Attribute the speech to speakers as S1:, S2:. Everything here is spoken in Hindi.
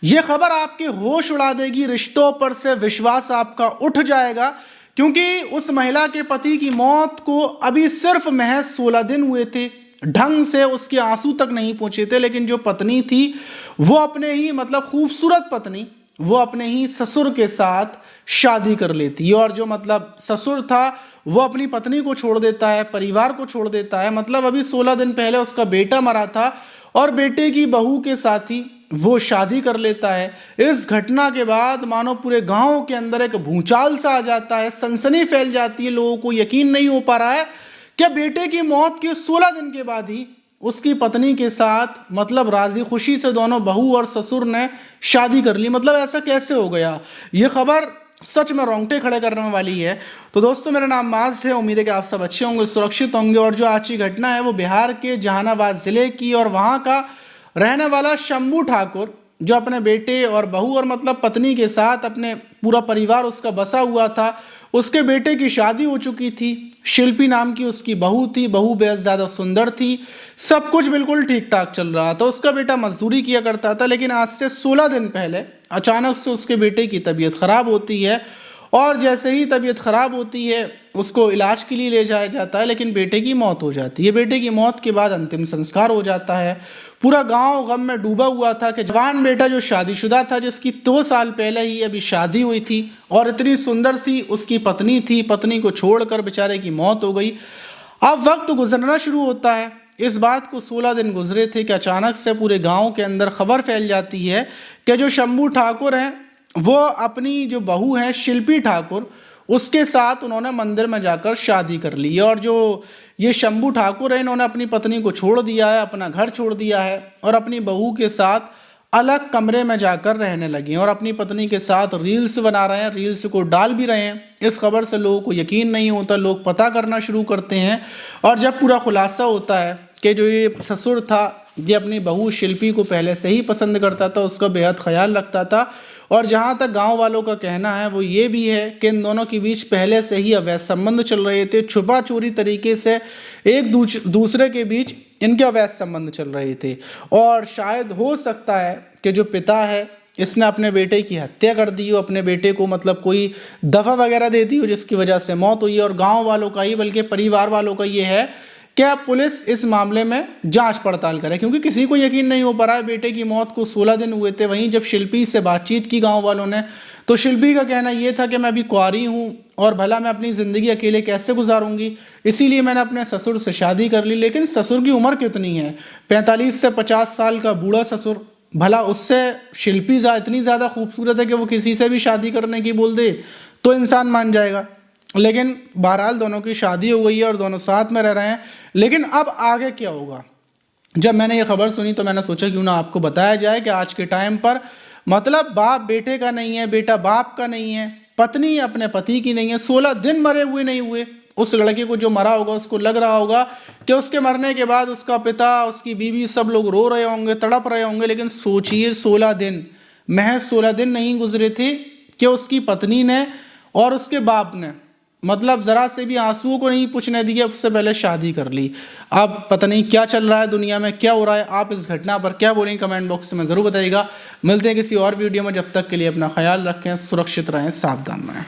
S1: ये खबर आपके होश उड़ा देगी, रिश्तों पर से विश्वास आपका उठ जाएगा, क्योंकि उस महिला के पति की मौत को अभी सिर्फ महज 16 दिन हुए थे। ढंग से उसके आंसू तक नहीं पहुंचे थे, लेकिन जो पत्नी थी वो अपने ही खूबसूरत पत्नी वो अपने ही ससुर के साथ शादी कर लेती है। और जो ससुर था वो अपनी पत्नी को छोड़ देता है, परिवार को छोड़ देता है। अभी 16 दिन पहले उसका बेटा मरा था और बेटे की बहू के साथ ही वो शादी कर लेता है। इस घटना के बाद मानो पूरे गांव के अंदर एक भूचाल सा आ जाता है, सनसनी फैल जाती है। लोगों को यकीन नहीं हो पा रहा है कि बेटे की मौत के 16 दिन के बाद ही उसकी पत्नी के साथ राजी खुशी से दोनों बहू और ससुर ने शादी कर ली। ऐसा कैसे हो गया? ये खबर सच में रोंगटे खड़े करने वाली है। तो दोस्तों, मेरा नाम माज है, उम्मीद है कि आप सब अच्छे होंगे, सुरक्षित होंगे। और जो आज की घटना है वो बिहार के जहानाबाद जिले की, और वहाँ का रहने वाला शंभू ठाकुर, जो अपने बेटे और बहू और पत्नी के साथ अपने पूरा परिवार उसका बसा हुआ था। उसके बेटे की शादी हो चुकी थी, शिल्पी नाम की उसकी बहू थी। बहू बेहद ज़्यादा सुंदर थी, सब कुछ बिल्कुल ठीक ठाक चल रहा था। उसका बेटा मजदूरी किया करता था, लेकिन आज से 16 दिन पहले अचानक से उसके बेटे की तबीयत खराब होती है। और जैसे ही तबीयत खराब होती है उसको इलाज के लिए ले जाया जाता है, लेकिन बेटे की मौत हो जाती है। बेटे की मौत के बाद अंतिम संस्कार हो जाता है। पूरा गांव गम में डूबा हुआ था कि जवान बेटा जो शादीशुदा था, जिसकी 2 साल पहले ही अभी शादी हुई थी और इतनी सुंदर सी उसकी पत्नी थी, पत्नी को छोड़कर बेचारे की मौत हो गई। अब वक्त गुजरना शुरू होता है। इस बात को 16 दिन गुजरे थे कि अचानक से पूरे गांव के अंदर खबर फैल जाती है कि जो शंभू ठाकुर हैं वो अपनी जो बहू है शिल्पी ठाकुर, उसके साथ उन्होंने मंदिर में जाकर शादी कर ली। और जो ये शंभू ठाकुर है, इन्होंने अपनी पत्नी को छोड़ दिया है, अपना घर छोड़ दिया है और अपनी बहू के साथ अलग कमरे में जाकर रहने लगे हैं और अपनी पत्नी के साथ रील्स बना रहे हैं, रील्स को डाल भी रहे हैं। इस खबर से लोगों को यकीन नहीं होता, लोग पता करना शुरू करते हैं। और जब पूरा खुलासा होता है कि जो ये ससुर था, ये अपनी बहू शिल्पी को पहले से ही पसंद करता था, उसका बेहद ख्याल रखता था। और जहाँ तक गांव वालों का कहना है वो ये भी है कि इन दोनों के बीच पहले से ही अवैध संबंध चल रहे थे। छुपा चोरी तरीके से एक दूसरे के बीच इनके अवैध संबंध चल रहे थे। और शायद हो सकता है कि जो पिता है इसने अपने बेटे की हत्या कर दी हो, अपने बेटे को कोई दफ़ा वगैरह दे दी हो, जिसकी वजह से मौत हुई है। और गाँव वालों का ही बल्कि परिवार वालों का ये है क्या पुलिस इस मामले में जांच पड़ताल करे, क्योंकि किसी को यकीन नहीं हो पा रहा है। बेटे की मौत को 16 दिन हुए थे। वहीं जब शिल्पी से बातचीत की गांव वालों ने, तो शिल्पी का कहना ये था कि मैं अभी कुंवारी हूं और भला मैं अपनी ज़िंदगी अकेले कैसे गुजारूंगी, इसीलिए मैंने अपने ससुर से शादी कर ली। लेकिन ससुर की उम्र कितनी है? 45 से 50 साल का बूढ़ा ससुर। भला उससे शिल्पी इतनी ज़्यादा खूबसूरत है कि वो किसी से भी शादी करने की बोल दे तो इंसान मान जाएगा। लेकिन बहरहाल दोनों की शादी हो गई है और दोनों साथ में रह रहे हैं। लेकिन अब आगे क्या होगा? जब मैंने ये खबर सुनी तो मैंने सोचा क्यों ना आपको बताया जाए कि आज के टाइम पर बाप बेटे का नहीं है, बेटा बाप का नहीं है, पत्नी अपने पति की नहीं है। 16 दिन मरे हुए नहीं हुए। उस लड़के को जो मरा होगा उसको लग रहा होगा कि उसके मरने के बाद उसका पिता, उसकी बीवी, सब लोग रो रहे होंगे, तड़प रहे होंगे। लेकिन सोचिए 16 दिन, महज 16 दिन नहीं गुजरे थे कि उसकी पत्नी ने और उसके बाप ने जरा से भी आंसुओं को नहीं पूछने दिया, उससे पहले शादी कर ली। अब पता नहीं क्या चल रहा है दुनिया में, क्या हो रहा है। आप इस घटना पर क्या बोलेंगे कमेंट बॉक्स में ज़रूर बताइएगा। मिलते हैं किसी और वीडियो में, जब तक के लिए अपना ख्याल रखें, सुरक्षित रहें, सावधान रहें।